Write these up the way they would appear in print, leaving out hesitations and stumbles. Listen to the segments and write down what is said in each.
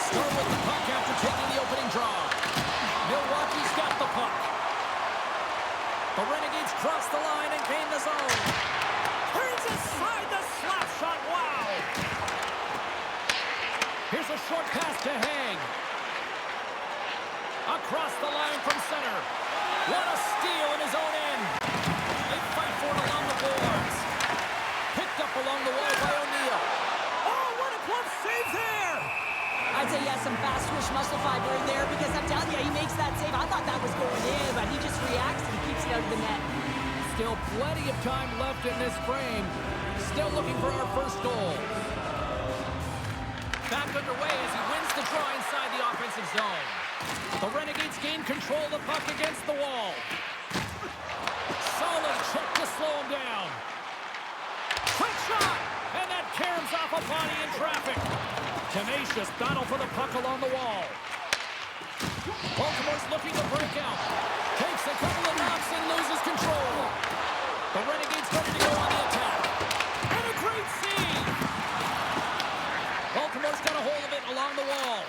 start with the puck after taking the opening draw. Milwaukee's got the puck. The Renegades cross the line and gain the zone. Turns aside the slap shot. Wow! Here's a short pass to Hang. Across the line from center. What a steal in his own end. They fight for it along the boards. Picked up along the wall by O'Neill. Oh, what a close save there! I'd say he has some fast twitch muscle fiber in there because I'm telling you, he makes that save. I thought that was going in, but he just reacts and keeps it out of the net. Still plenty of time left in this frame. Still looking for our first goal. Back underway as he wins the draw inside the offensive zone. The Renegades gain control of the puck against the wall. Solid check to slow him down. Quick shot! And that caroms off a body in traffic. Tenacious battle for the puck along the wall. Baltimore's looking to break out. Takes a couple of knocks and loses control. The Renegades ready to go on the attack. And a great save! Baltimore's got a hold of it along the wall.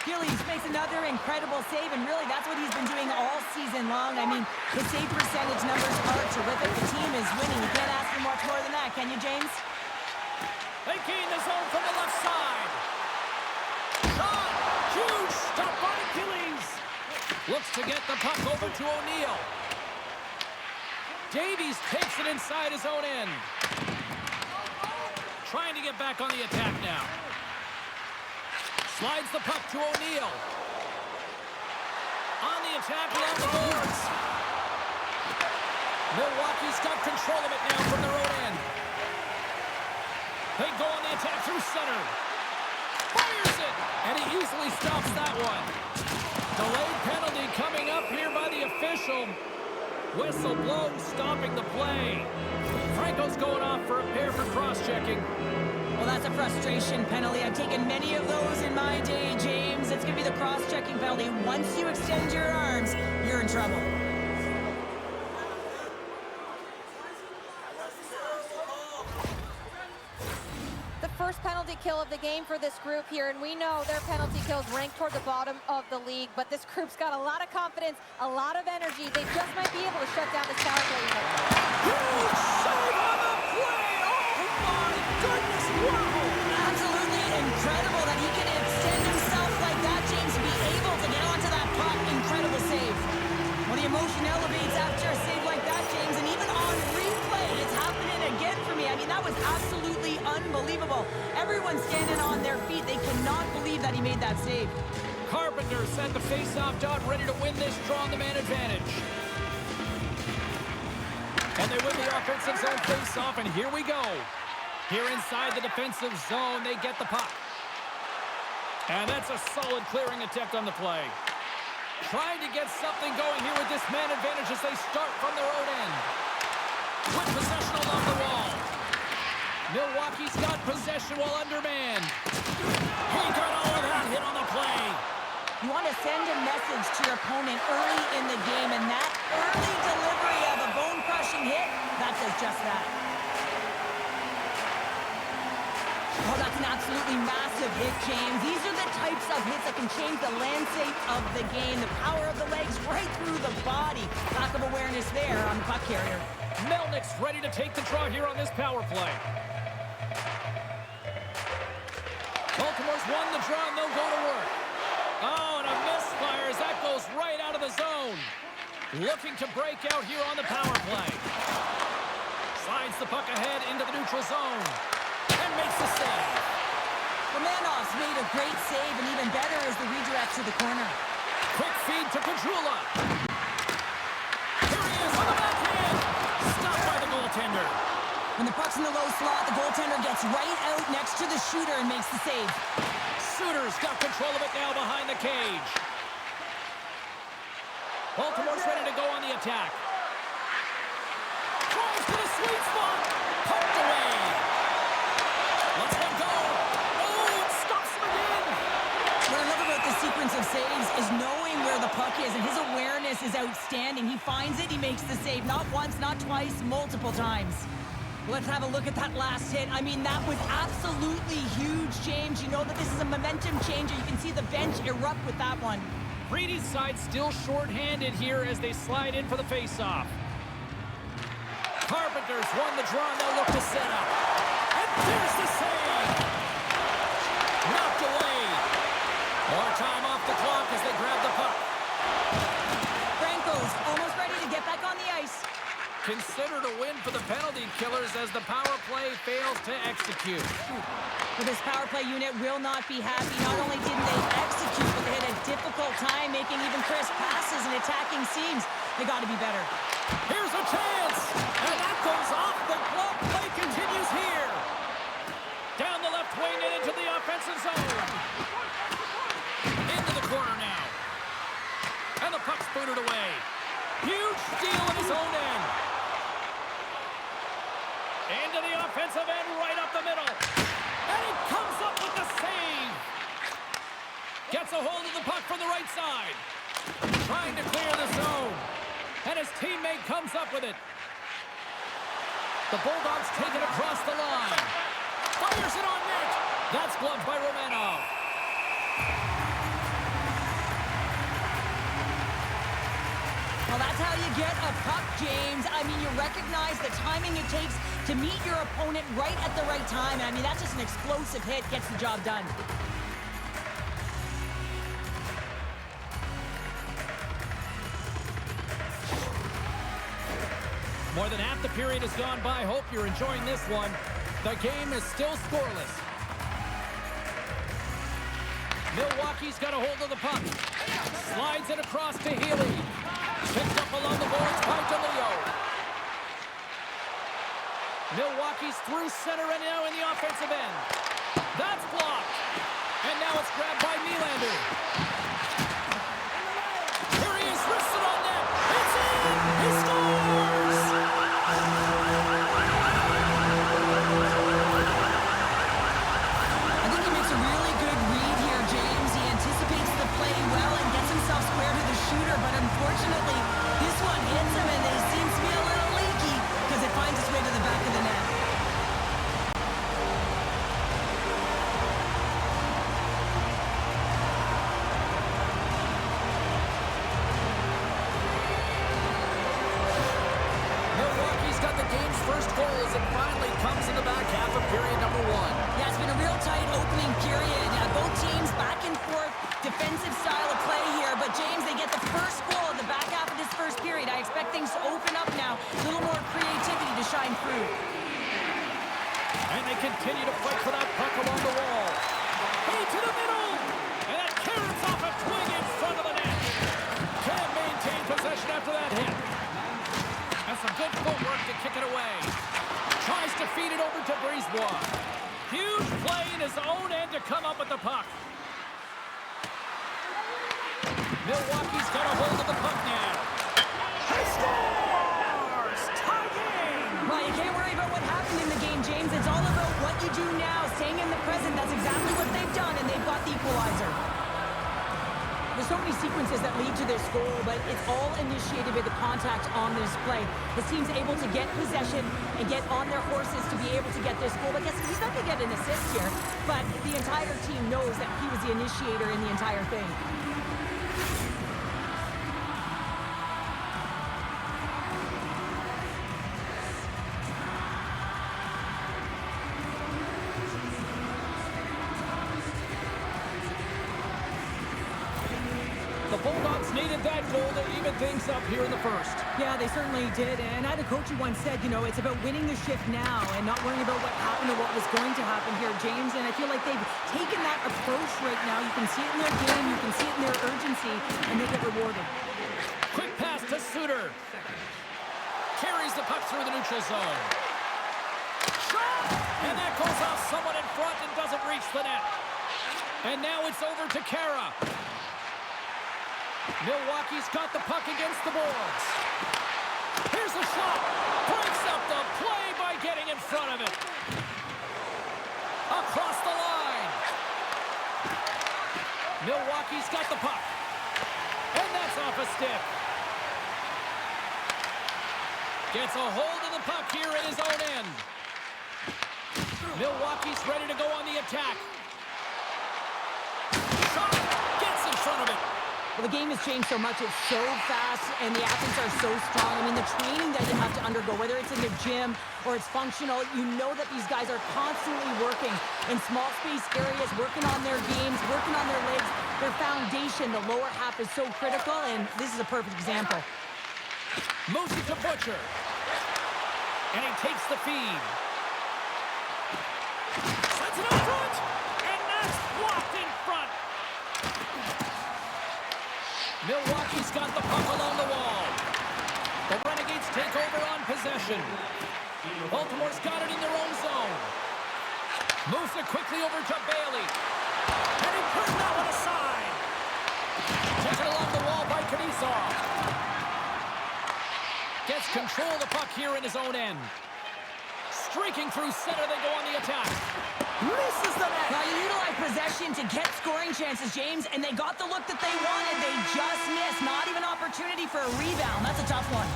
Gillies makes another incredible save, and really that's what he's been doing all season long. I mean, the save percentage numbers are terrific. The team is winning. You can't ask for much more than that, can you, James? They gain the zone from the left side. Shot! Huge stop by Gillies. Looks to get the puck over to O'Neill. Davies takes it inside his own end. Trying to get back on the attack now. Slides the puck to O'Neill. On the attack along the boards. Milwaukee's got control of it now from their own end. They go on the attack through center. Fires it! And he easily stops that one. Delayed penalty coming up here by the official. Whistle blown, stopping the play. Franco's going off for a pair for cross-checking. Well, that's a frustration penalty. I've taken many of those in my day, James. It's going to be the cross-checking penalty. Once you extend your arms, you're in trouble. First penalty kill of the game for this group here, and we know their penalty kills rank toward the bottom of the league, but this group's got a lot of confidence, a lot of energy. They just might be able to shut down this power play unit. Huge save on the play! Oh my goodness, wow! Absolutely incredible that he can extend himself like that, James, to be able to get onto that puck. Incredible save. Well, the emotion elevates after a save like that, James, and even on replay, it's happening again for me. I mean, that was absolutely unbelievable. Everyone's standing on their feet. They cannot believe that he made that save. Carpenter sent the face-off dot, ready to win this draw on the man advantage. And they win the offensive zone face-off, and here we go. Here inside the defensive zone, they get the puck. And that's a solid clearing attempt on the play. Trying to get something going here with this man advantage as they start from their own end. With possession along the wall. Milwaukee's got possession while undermanned. He got all of that hit on the play. You want to send a message to your opponent early in the game, and that early delivery of a bone-crushing hit, that does just that. Oh, that's an absolutely massive hit, James. These are the types of hits that can change the landscape of the game. The power of the legs right through the body. Lack of awareness there on the puck carrier. Melnick's ready to take the draw here on this power play. Baltimore's won the draw and they'll go to work. Oh, and a misfire as that goes right out of the zone. Looking to break out here on the power play. Slides the puck ahead into the neutral zone. And makes the save. Romanoff's made a great save, and even better is the redirect to the corner. Quick feed to Caggiula. Here he is on the backhand. Stopped by the goaltender. When the puck's in the low slot, the goaltender gets right out next to the shooter and makes the save. Suter's got control of it now behind the cage. Baltimore's ready to go on the attack. Tries to the sweet spot. Poked away. Let's let go. Oh, it stops him again. What I love about this sequence of saves is knowing where the puck is, and his awareness is outstanding. He finds it, he makes the save. Not once, not twice, multiple times. Let's have a look at that last hit. I mean, that was absolutely huge, James. You know that this is a momentum changer. You can see the bench erupt with that one. Reedy's side still short-handed here as they slide in for the face-off. Carpenter's won the draw, and they'll look to set up. And there's the save! Knocked away. More time off the clock as they grab the puck. Franco's almost ready to get back on the ice. Considered a win for the penalty killers as the power play fails to execute. But this power play unit will not be happy. Not only didn't they execute, but they had a difficult time making even crisp passes and attacking seams. They got to be better. Here's a chance! And that goes off the glove. Play continues here. Down the left wing and into the offensive zone. Into the corner now. And the puck's booted away. Huge steal at his own end. Into the offensive end, right up the middle. And he comes up with the save. Gets a hold of the puck from the right side. Trying to clear the zone. And his teammate comes up with it. The Bulldogs take it across the line. Fires it on net. That's gloved by Romano. Well, that's how you get a puck, James. I mean, you recognize the timing it takes to meet your opponent right at the right time. I mean, that's just an explosive hit. Gets the job done. More than half the period has gone by. Hope you're enjoying this one. The game is still scoreless. Milwaukee's got a hold of the puck. Slides it across to Healy. Picked up along the boards by DeLeo. Milwaukee's through center and now in the offensive end. That's blocked. And now it's grabbed by Nylander. Here he is, wristed on net. It's in! He scores! I think he makes a really good read here, James. He anticipates the play well and gets himself square to the shooter, but unfortunately, this one hits him and it seems to be a little leaky because it finds its way to the back of the net. Milwaukee's got the game's first goal as it finally comes in the back half of period number one. Yeah, it's been a real tight opening period. Both teams back and forth, defensive style of play here. But James, they get the first goal in the back half of this first period. I expect things to open up now. A little more creativity to shine through. And they continue to fight for that puck along the wall. Hey, to the middle! And that carrots off a twig in front of the net. Can't maintain possession after that hit. And some good footwork to kick it away. Tries to feed it over to Brisebois. Huge play in his own end to come up with the puck. Milwaukee's got a hold of the puck now. He scores! Tie game! Well, you can't worry about what happened in the game, James. It's all about what you do now, staying in the present. That's exactly what they've done, and they've got the equalizer. There's so many sequences that lead to this goal, but it's all initiated with the contact on this play. This team's able to get possession and get on their horses to be able to get this goal. I guess he's not going to get an assist here, but the entire team knows that he was the initiator in the entire thing. The Bulldogs needed that goal to even things up here in the first. Yeah, they certainly did. And I had a coach who once said, you know, it's about winning the shift now and not worrying about what happened or what was going to happen here, James. And I feel like they've taken that approach right now. You can see it in their game, you can see it in their urgency, and they get rewarded. Quick pass to Suter. Carries the puck through the neutral zone. Shot! And that goes off someone in front and doesn't reach the net. And now it's over to Kara. Milwaukee's got the puck against the boards. Here's the shot. Breaks up the play by getting in front of it. Across the line. Milwaukee's got the puck. And that's off a stick. Gets a hold of the puck here at his own end. Milwaukee's ready to go on the attack. Shot! Gets in front of it. Well, the game has changed so much. It's so fast, and the athletes are so strong. I mean, the training that they have to undergo, whether it's in the gym or it's functional, you know that these guys are constantly working in small space areas, working on their games, working on their legs. Their foundation, the lower half, is so critical, and this is a perfect example. Moves it to Butcher. And he takes the feed. Sets it up front. And that's blocked in front. Milwaukee's got the puck along the wall. The Renegades take over on possession. Baltimore's got it in their own zone. Moves it quickly over to Bailey. And he puts that one aside. Taken along the wall by Kaprizov. Gets control of the puck here in his own end. Streaking through center, they go on the attack. Misses the net. Now, you utilize possession to get scoring chances, James, and they got the look that they wanted. They just missed. Not even opportunity for a rebound. That's a tough one.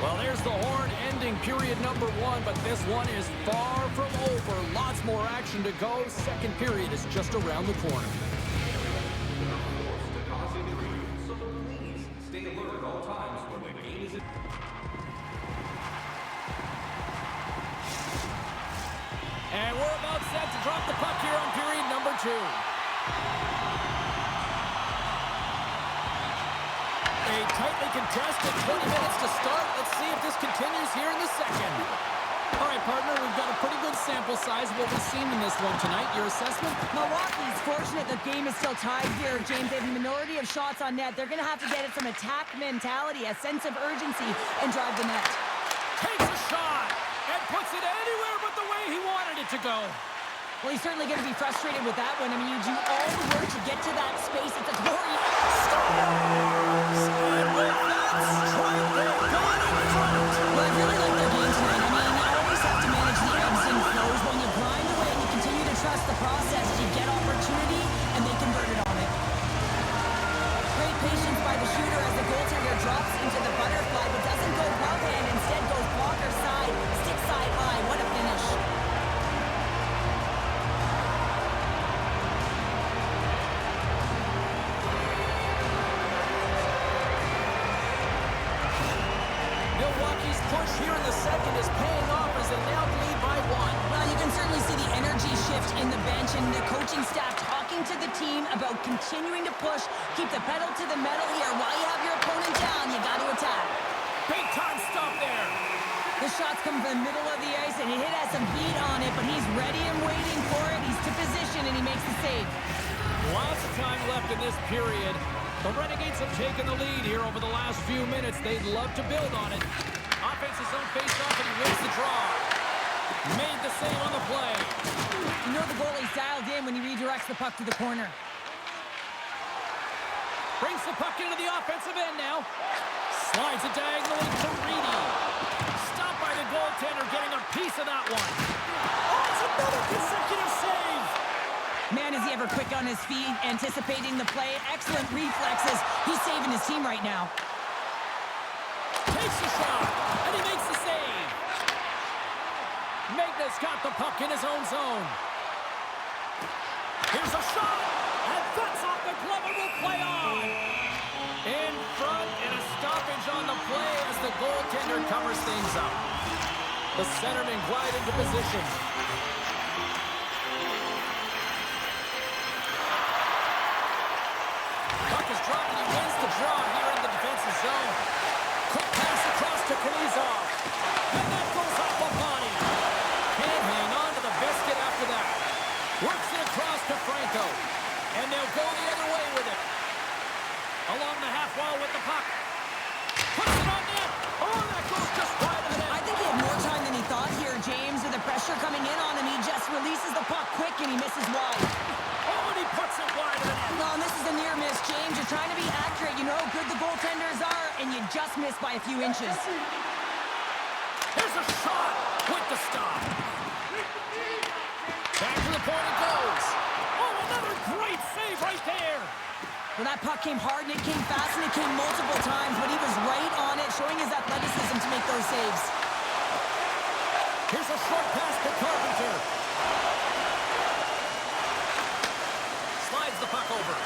Well, there's the horn ending period number 1, but this one is far from over. Lots more action to go. Second period is just around the corner. And we're about set to drop the puck here on period number 2. A tightly contested 20 minutes to start. Let's see if this continues here in the second. All right, partner, we've got a pretty good sample size of what we've seen in this one tonight. Your assessment? Milwaukee's fortunate the game is still tied here, James. They have a minority of shots on net. They're going to have to get it some attack mentality, a sense of urgency, and drive the net. Takes a shot and puts it anywhere but the way he wanted it to go. Well, he's certainly going to be frustrated with that one. I mean, you do all the work to get to that space at the glory. And with that strike, they've gone in front. Well, I really like their game tonight. I mean, you always have to manage the ebbs and flows. When you grind away and you continue to trust the process, you get opportunity, and they convert it on it. Great patience by the shooter as the goaltender drops into the butterfly, but doesn't go glove hand. Instead goes blocker side, stick side high. What a finish. Milwaukee's push here in the second is paying off as they now lead by 1. Well, you can certainly see the energy shift in the bench and the coaching staff talking to the team about continuing to push, keep the pedal to the metal here. While you have your opponent down, you got to attack. Big time stop there. The shots come from the middle of the ice, and it has some beat on it, but he's ready and waiting for it. He's to position, and he makes the save. Lots of time left in this period. The Renegades have taken the lead here over the last few minutes. They'd love to build on it. Offense's own face-off, and he wins the draw. Made the save on the play. You know the goalie's dialed in when he redirects the puck to the corner. Brings the puck into the offensive end now. Slides it diagonally to Reedy. Stopped by the goaltender, getting a piece of that one. Oh, it's another consecutive save. Man, is he ever quick on his feet, anticipating the play. Excellent reflexes. He's saving his team right now. Takes the shot, and he makes the save. Magnus got the puck in his own zone. Here's a shot, and that's off the glove and will play on. In front, and a stoppage on the play as the goaltender covers things up. The centerman glide into position. Puck is dropped, and he wins the draw here in the defensive zone. Quick pass across to Kaprizov. And that goes off the body. Can't hang on to the biscuit after that. Works it across to Franco. And they'll go the other way with it. Along the half wall with the puck. Puts it on net. Oh, that goes just wide of the net. I think he had more time than he thought here, James. With the pressure coming in on him, he just releases the puck quick and he misses wide. Oh, and he puts it wide of the net. No, and this is a near miss, James. You're trying to be accurate. You know how good the goaltenders are, and you just missed by a few inches. Here's a shot with the stop. Back to the point it goes. Oh, another great save right there. Well, that puck came hard, and it came fast, and it came multiple times, but he was right on it, showing his athleticism to make those saves. Here's a short pass to Carpenter. Slides the puck over.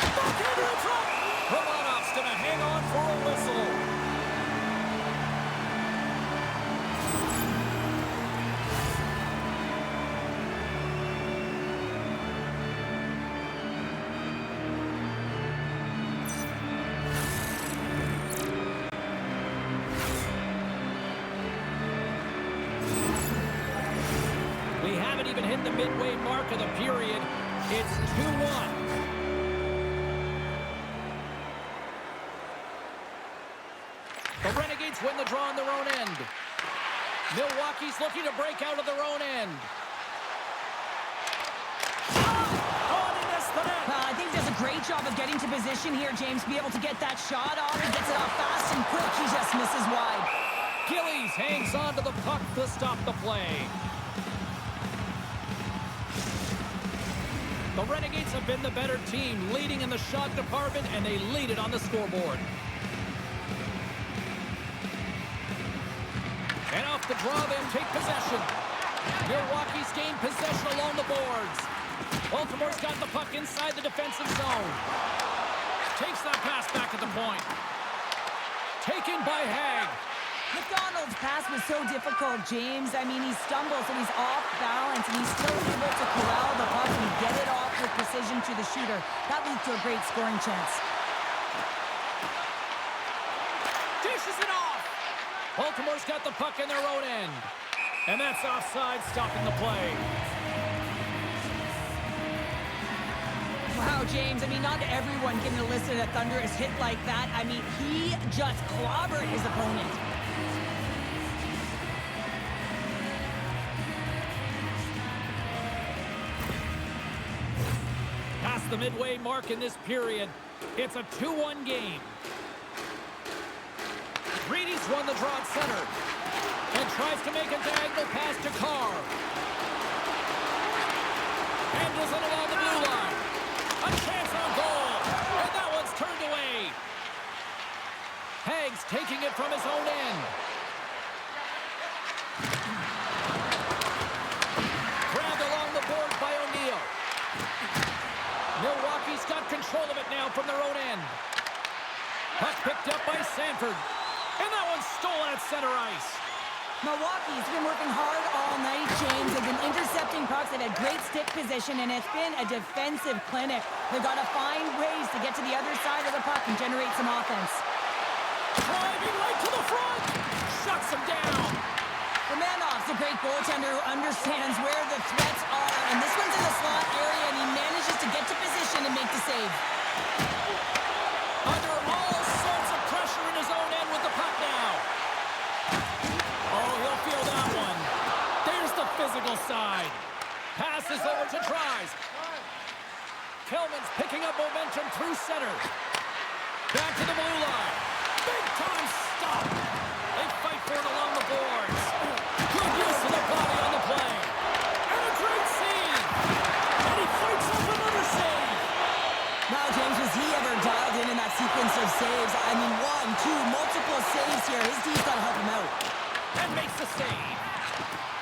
Backhander in front. Romanov's going to hang on for a whistle. We haven't even hit the midway mark of the period. It's 2-1. The Renegades win the draw on their own end. Milwaukee's looking to break out of their own end. Oh, and he missed the net. I think he does a great job of getting to position here, James, to be able to get that shot off. He gets it off fast and quick. He just misses wide. Gillies hangs on to the puck to stop the play. The Renegades have been the better team, leading in the shot department, and they lead it on the scoreboard. And off the draw, they'll take possession. Milwaukee's gained possession along the boards. Baltimore's got the puck inside the defensive zone. Takes that pass back at the point. Taken by Hag. McDonald's pass was so difficult, James. I mean, he stumbles and he's off balance, and he's still able to corral the puck and get it off with precision to the shooter. That leads to a great scoring chance. Dishes it off. Baltimore's got the puck in their own end. And that's offside, stopping the play. Wow, James, I mean, not everyone can elicit a thunderous hit like that. I mean, he just clobbered his opponent. Past the midway mark in this period, it's a 2-1 game. Reedy's won the draw at center and tries to make a diagonal pass to Carr. Handles it along the blue line. A chance on goal, and that one's turned away. Hag's taking it from his own end. Grabbed along the board by O'Neill. Milwaukee's got control of it now from their own end. Puck picked up by Sanford. And that one's stolen at center ice. Milwaukee's been working hard all night, James. They've been intercepting pucks. They've had great stick position, and it's been a defensive clinic. They've got to find ways to get to the other side of the puck and generate some offense. Driving right to the front. Shuts him down. Romanov's a great goaltender who understands where the threats are, and this one's in the slot area, and he manages to get to position and make the save. Under all sorts of pressure in his own end with the puck now. Oh, he'll feel that one. There's the physical side. Passes over to Dries. Kellman's picking up momentum through center. Back to the blue line. Big time stop. They fight for it along the boards. Good use of the body on the play. And a great save. And he fights up another save. Wow, James, was he ever dialed in that sequence of saves? I mean, 1, 2, multiple saves here. His team's got to help him out. And makes the save.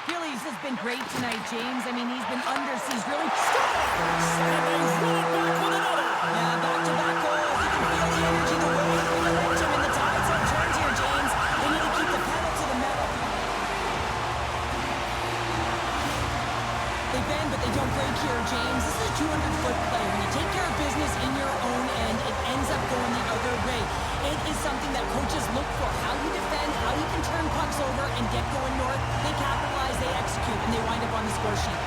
Gillies has been great tonight, James. I mean, he's been under siege, really. And they run it back with another. Yeah, back-to-back goals. You can feel the energy, the weight, the momentum, and the tides have turned here, James. They need to keep the pedal to the metal. They bend, but they don't break here, James. This is a 200-foot play. When you take care of business in your own end, it ends up going the other way. It is something that coaches look for. How you defend, how you can turn pucks over and get going north. They capitalize, they execute, and they wind up on the score sheet.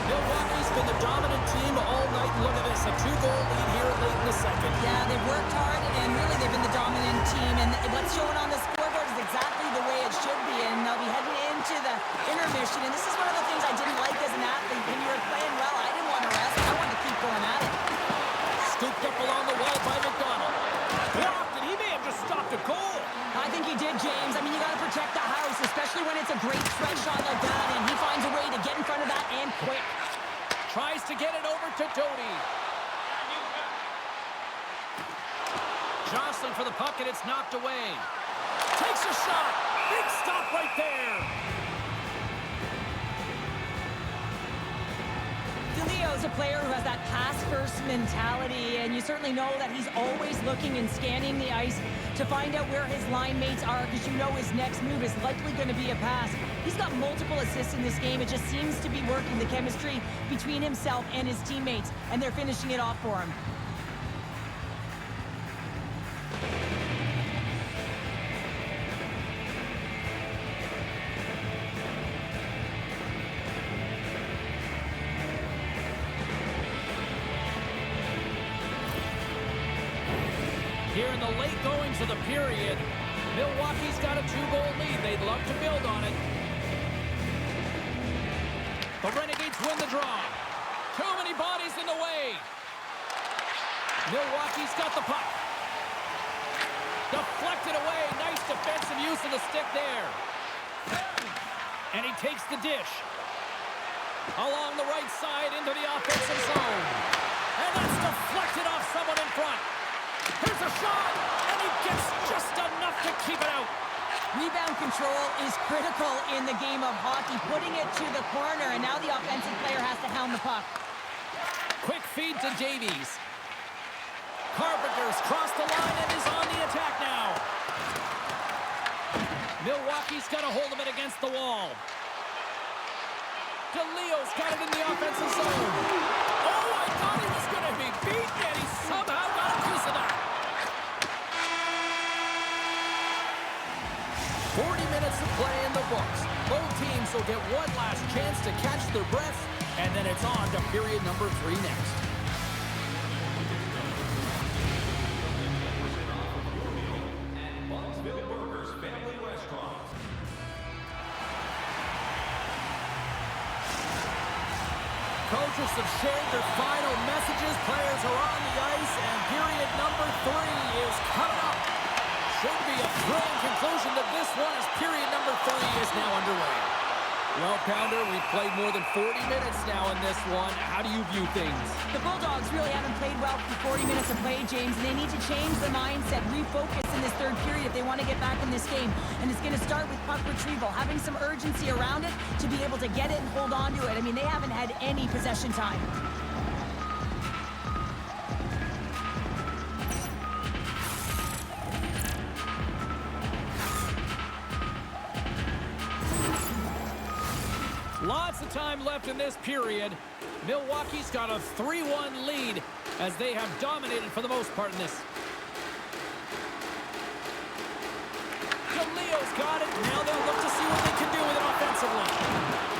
Milwaukee's been the dominant team all night. Look at this, a 2-goal lead here late in the second. Yeah, they've worked hard, and really they've been the dominant team. And what's showing on the scoreboard is exactly the way it should be. And they'll be heading into the intermission. And this is one of the things I didn't like as an athlete. When you were playing well, I didn't want to rest. I wanted to keep going at it. Scooped up along the wall by McDonald. Blocked, and he may have just stopped a goal. I think he did, James. I mean, you got to protect the house, especially when it's a great stretch shot like that, and he finds a way to get in front of that and quick. Tries to get it over to Doty. Jostling for the puck, and it's knocked away. Takes a shot. Big stop right there. DeLeo's a player who has that pass-first mentality, and you certainly know that he's always looking and scanning the ice to find out where his line mates are, because you know his next move is likely going to be a pass. He's got multiple assists in this game. It just seems to be working, the chemistry between himself and his teammates, and they're finishing it off for him. Here in the late goings of the period, Milwaukee's got a 2-goal lead. They'd love to build on it. The Renegades win the draw. Too many bodies in the way. Milwaukee's got the puck. Deflected away. Nice defensive use of the stick there. And he takes the dish. Along the right side into the offensive zone. And that's deflected off someone in front. Here's a shot, and he gets just enough to keep it out. Rebound control is critical in the game of hockey, putting it to the corner, and now the offensive player has to hound the puck. Quick feed to Davies. Carpenter's crossed the line and is on the attack now. Milwaukee's got a hold of it against the wall. DeLeo's got it in the offensive zone. Oh, I thought he was going to be beat, and he somehow got a piece of that. 40 minutes to play in the books. Both teams will get one last chance to catch their breath, and then it's on to period number 3 next. Coaches have shared their final messages. Players are on the ice, and period number 3 is coming up. Should be a thrilling conclusion to this one as period number 3 is now underway. Well, Pounder, we've played more than 40 minutes now in this one. How do you view things? The Bulldogs really haven't played well for 40 minutes of play, James, and they need to change the mindset, refocus in this third period if they want to get back in this game. And it's going to start with puck retrieval, having some urgency around it to be able to get it and hold on to it. I mean, they haven't had any possession time. Lots of time left in this period. Milwaukee's got a 3-1 lead as they have dominated for the most part in this. DeLeo's got it. Now they'll look to see what they can do with it offensively.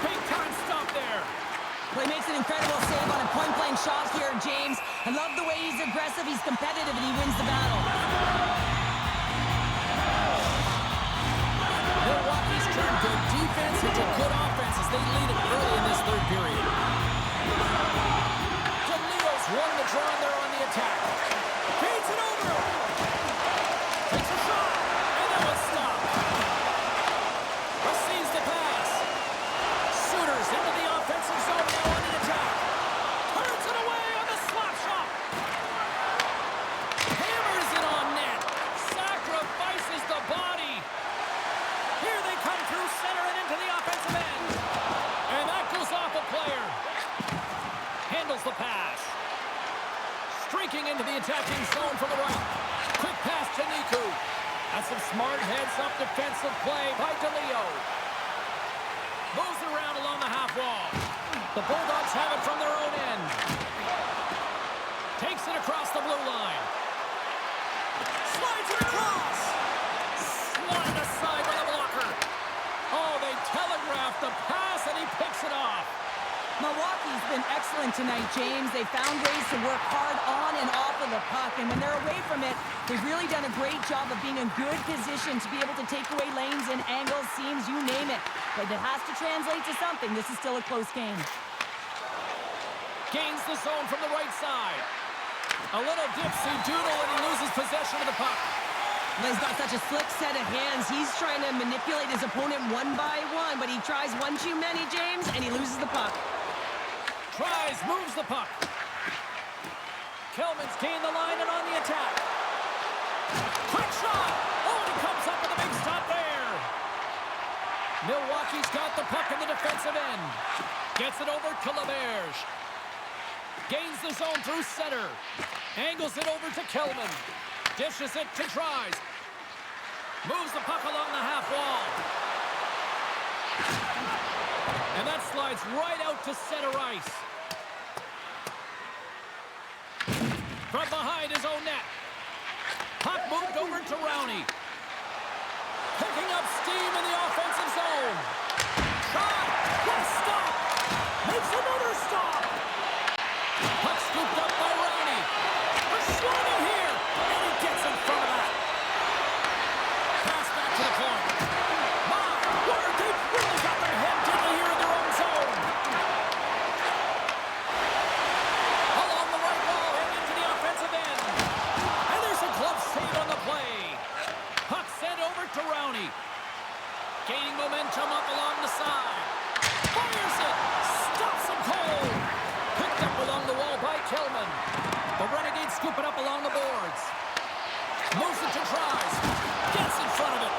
Big time stop there. Well, he makes an incredible save on a point-blank shot here, James. I love the way he's aggressive, he's competitive, and he wins the battle. Milwaukee's turned good defense into good offense as they lead it early in this third period. DeLeo's won the draw there on the attack. Feeds it over. Takes a shot, and that was stopped. Receives the pass. Sooners into the offensive zone now on the attack. Turns it away on the slap shot. Hammers it on net. Sacrifices the body. Here they come through center and into the offensive end. And that goes off a player. Handles the pass. Streaking into the attacking zone from the right. Quick pass to Niku. That's some smart heads-up defensive play by DeLeo. Moves it around along the half wall. The Bulldogs have it from their own end. Takes it across the blue line. Slides it across. Slide aside by the blocker. Oh, they telegraphed the pass, and he picks it off. Milwaukee's been excellent tonight, James. They found ways to work hard on and off of the puck, and when they're away from it, they've really done a great job of being in good position to be able to take away lanes and angles, seams, you name it. But it has to translate to something. This is still a close game. Gains the zone from the right side. A little dipsy doodle, and he loses possession of the puck. He's got such a slick set of hands. He's trying to manipulate his opponent one by one, but he tries one too many, James, and he loses the puck. Dries moves the puck. Kellman's gained the line and on the attack. Quick shot! Oh, and he comes up with a big stop there. Milwaukee's got the puck in the defensive end. Gets it over to LaBerge. Gains the zone through center. Angles it over to Kellman. Dishes it to Dries. Moves the puck along the half wall. And that slides right out to center ice. From behind his own net. Puck moved over to Rowney. Picking up steam in the offensive zone. Shot! What a stop! Makes another stop! Puck scooped up by Rowney. They're swinging here! And he gets in front of that. Pass back to the point. My word, they've really got their head digging here in their own zone. Along the right wall and into the offensive end. And there's a glove save on the play. Puck sent over to Rowney. Gaining momentum up along the side. Fires it! Stops him cold! Picked up along the wall by Kellman. The Renegades scoop it up along the boards. Moves it to Dries. Gets in front of it.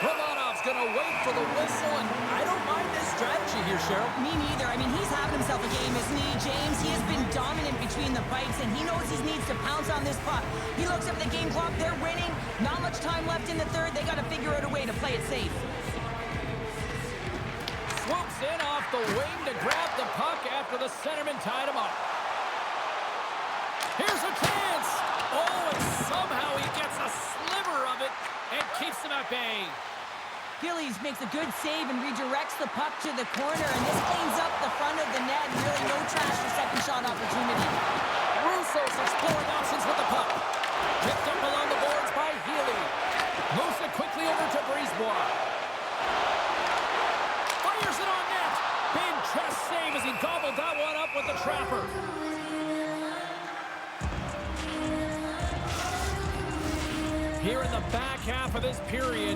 Romanov's going to wait for the whistle, and I don't mind this strategy here, Cheryl. Me neither. I mean, he's having himself a game, isn't he, James? He has been dominant between the pipes, and he knows he needs to pounce on this puck. He looks up at the game clock. They're winning. Not much time left in the third. They got to figure out a way to play it safe. Swoops in off the wing to grab the puck after the centerman tied him up. Here's a chance. Oh, and somehow he gets a sliver of it and keeps him at bay. Gillies makes a good save and redirects the puck to the corner, and this cleans up the front of the net. Really no trash for second shot opportunity. Russo's exploring options with the puck. Picked up along the boards by Healy. Moves it quickly over to Brisebois. Fires it on net. Big chest save as he gobbled that one up with the trapper. Here in the back half of this period,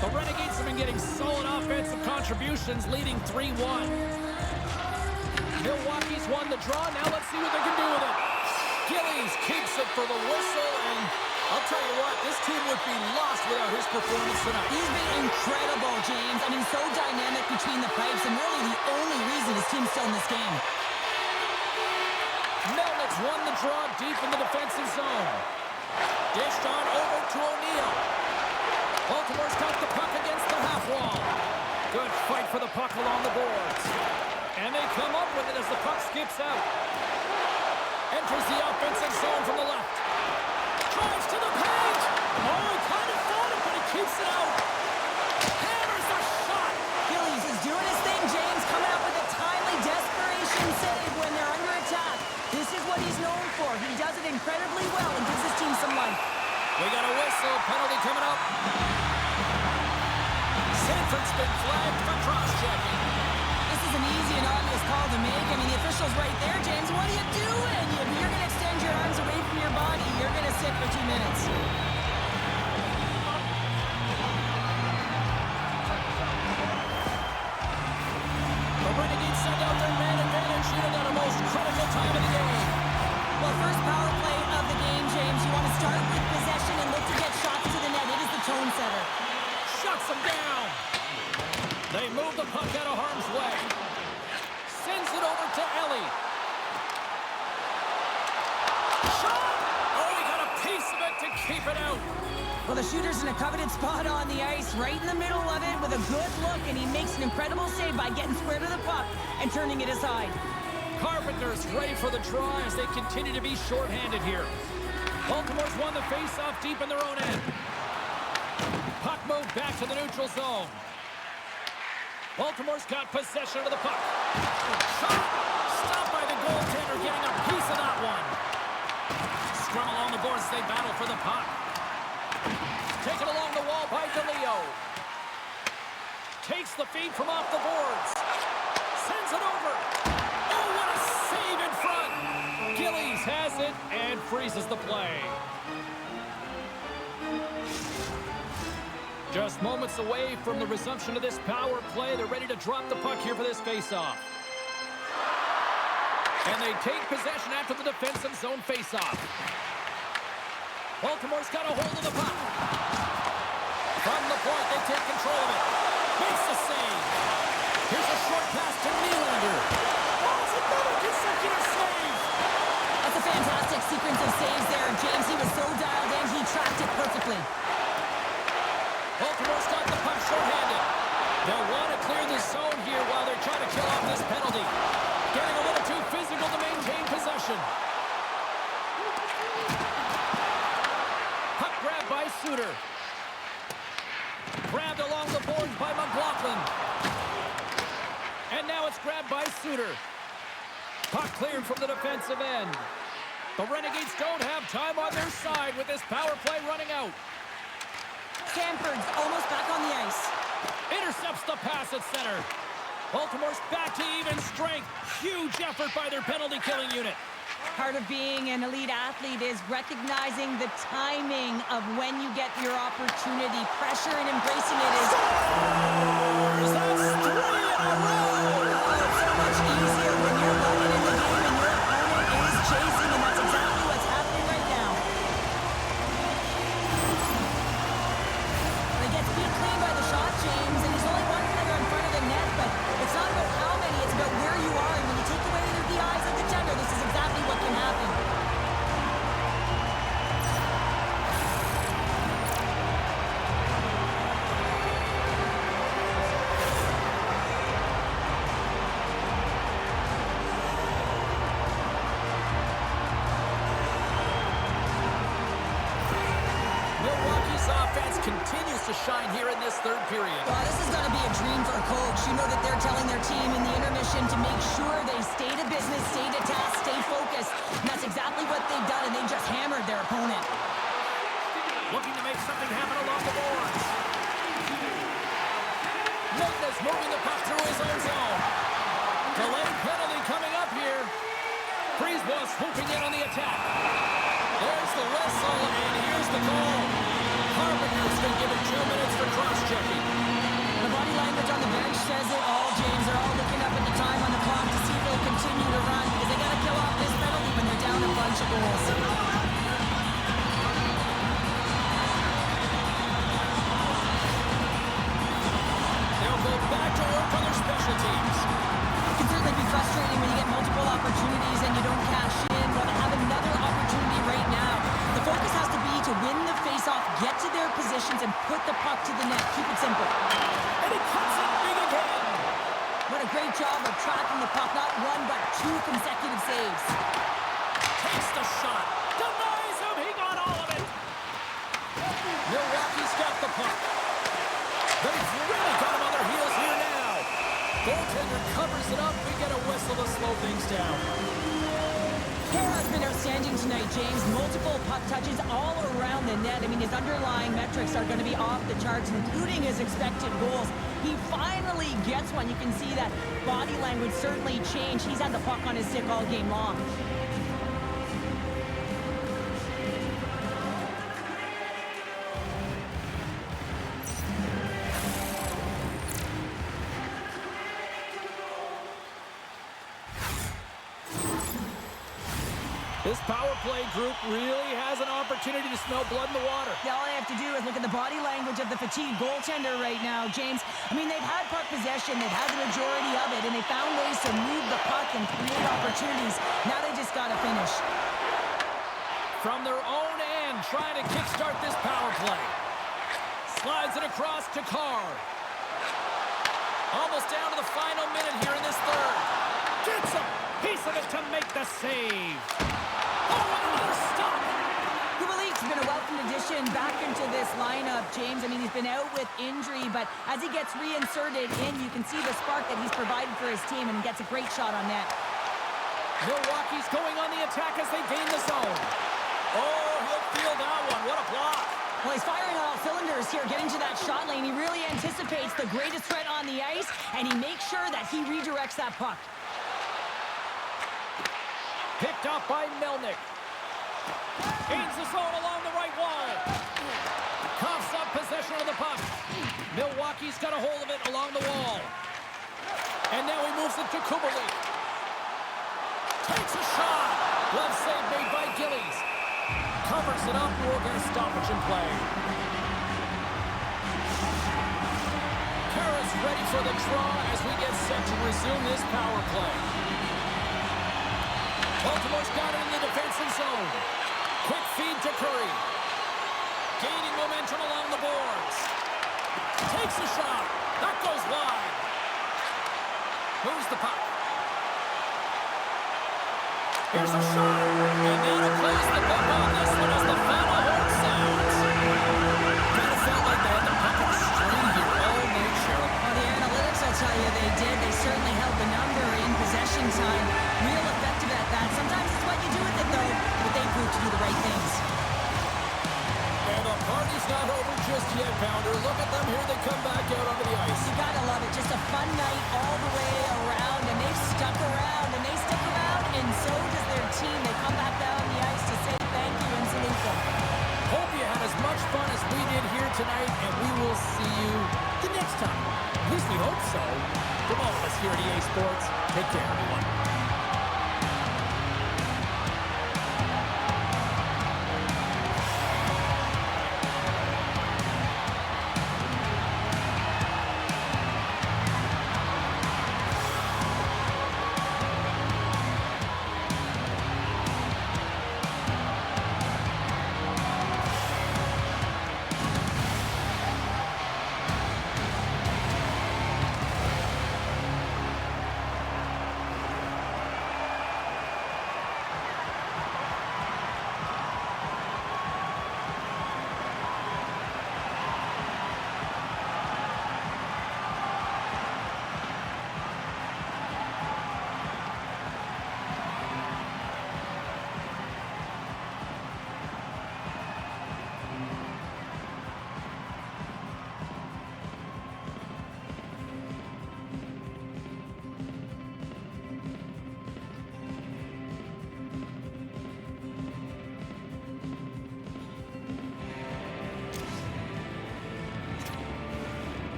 the Renegades have been getting solid offensive contributions, leading 3-1. Milwaukee's won the draw. Now let's see what they can do with it. Gillies keeps it for the whistle, and I'll tell you what, this team would be lost without his performance tonight. He's been incredible, James. I mean, so dynamic between the pipes, and really the only reason his team's still in this game. Melnick's won the draw deep in the defensive zone. Dished on over to O'Neill. Baltimore's got the puck against the half wall. Good fight for the puck along the boards. And they come up with it as the puck skips out. Enters the offensive zone from the left. Drives to the paint. Oh, he kind of fought it, but he keeps it out. Hammers the shot. Gillies is doing his thing, James, coming up with a timely desperation save when they're under attack. This is what he's known for. He does it incredibly well and gives his team some life. We got a whistle. Penalty coming up. Sanford's been flagged for cross-checking. This is an easy and obvious call to make. I mean, the official's right there, James. What are you doing? You're going to extend your arms away from your body. You're going to sit for 2 minutes. The Renegades send out their man advantage here at the most critical time of the game. Well, first power play of the game, James. You want to start with possession and look to get shots to the net. It is the tone setter. Shuts them down. They move the puck out of harm's way. Sends it over to Ellie. Shot! Oh, he got a piece of it to keep it out. Well, the shooter's in a coveted spot on the ice, right in the middle of it with a good look, and he makes an incredible save by getting square to the puck and turning it aside. Carpenter's ready for the draw as they continue to be shorthanded here. Baltimore's won the face-off deep in their own end. Puck moved back to the neutral zone. Baltimore's got possession of the puck. Shot! Stopped by the goaltender, getting a piece of that one. Scrum along the boards as they battle for the puck. Taken along the wall by DeLeo. Takes the feed from off the boards. Sends it over. Oh, what a save in front. Gillies has it and freezes the play. Just moments away from the resumption of this power play. They're ready to drop the puck here for this face-off. And they take possession after the defensive zone face-off. Baltimore's got a hold of the puck. From the point, they take control of it. Makes the save. Here's a short pass to Nylander. Oh, it's another consecutive save. That's a fantastic sequence of saves there, James. He was so dialed in, he tracked it perfectly. Baltimore's got the puck short-handed. They'll want to clear the zone here while they're trying to kill off this penalty. Getting a little too physical to maintain possession. Puck grabbed by Suter. Grabbed along the boards by McLaughlin. And now it's grabbed by Suter. Puck cleared from the defensive end. The Renegades don't have time on their side with this power play running out. Sanford's almost back on the ice. Intercepts the pass at center. Baltimore's back to even strength. Huge effort by their penalty-killing unit. Part of being an elite athlete is recognizing the timing of when you get your opportunity. Pressure and embracing it is... That's 3 in a row! It's so much easier when you're running in the game and your opponent is chasing, and that's exactly what's happening right now. He gets beat clean by the shot, James, and he's only one player in front of the net, but it's not about how many, it's about where you are, and when you take away the eyes of the tender, this is exactly what can happen. Milwaukee's offense continues to shine here in this third period. Well, this is going to be a dream for a coach. You know that they're telling their team in the intermission to make sure they stay to business, stay to task, stay focused. And that's exactly what they've done, and they just hammered their opponent. Looking to make something happen along the boards. Linus moving the puck through his own zone. Delayed penalty coming up here. Brisebois swooping in on the attack. There's the whistle, and here's the goal. Carpenter's been given 2 minutes for cross-checking. The body language on the bench says it all, James. They're all looking up at the time on the clock to see if they'll continue to run, because they got to kill off this penalty when they're down a bunch of goals. They'll go back to work on their special teams. It can certainly be frustrating when you get multiple opportunities and you don't cash in. Well, they have another opportunity right now. The focus has to be to win the face-off, get to their positions, and put the puck to the net. Keep it simple. And he cuts it big again. What a great job of tracking the puck. Not one, but 2 consecutive saves. Takes the shot. Denies him. He got all of it. Milwaukee's got the puck. They've really got him on their heels here now. Goaltender covers it up. We get a whistle to slow things down. Kale has been outstanding tonight, James. Multiple puck touches all around the net. I mean, his underlying metrics are going to be off the charts, including his expected goals. He finally gets one. You can see that body language certainly changed. He's had the puck on his stick all game long. This power play group really has an opportunity to smell blood in the water. Yeah, all they have to do is look at the body language of the fatigued goaltender right now, James. I mean, they've had puck possession, they've had the majority of it, and they found ways to move the puck and create opportunities. Now they just got to finish. From their own end, trying to kickstart this power play. Slides it across to Carr. Almost down to the final minute here in this third. Gets a piece of it to make the save. Oh, and another stop. Kubalik's been a welcome addition back into this lineup, James. I mean, he's been out with injury, but as he gets reinserted in, you can see the spark that he's provided for his team, and he gets a great shot on net. Milwaukee's going on the attack as they gain the zone. Oh, he'll feel that one. What a block. Well, he's firing on all cylinders here, getting to that shot lane. He really anticipates the greatest threat on the ice, and he makes sure that he redirects that puck. Picked up by Melnick. Gains the zone along the right wall. Coughs up possession of the puck. Milwaukee's got a hold of it along the wall. And now he moves it to Kubalik. Takes a shot. Glove save made by Gillies. Covers it up. We'll get a stoppage in play. Kara's ready for the draw as we get set to resume this power play. Baltimore's got it in the defensive zone. Quick feed to Currie. Gaining momentum along the boards. Takes a shot. That goes wide. Moves the puck. Here's a shot. And now to close the book on this one as the final horn sounds. Kind of felt like they had the puck on a string here all night, Sheldon. Well, the analytics will tell you they did. They certainly held the number in possession time. Real effective at that. Sometimes it's what you do with it, though, but they proved to do the right things. And the party's not over just yet, Pounder. Look at them here. They come back out onto the ice. You gotta love it. Just a fun night all the way around, and they've stuck around, and they stick around, and so does their team. They come back down the ice to say thank you and salute them. Hope you had as much fun as we did here tonight, and we will see you the next time. At least we hope so. From all of us here at EA Sports, take care, everyone.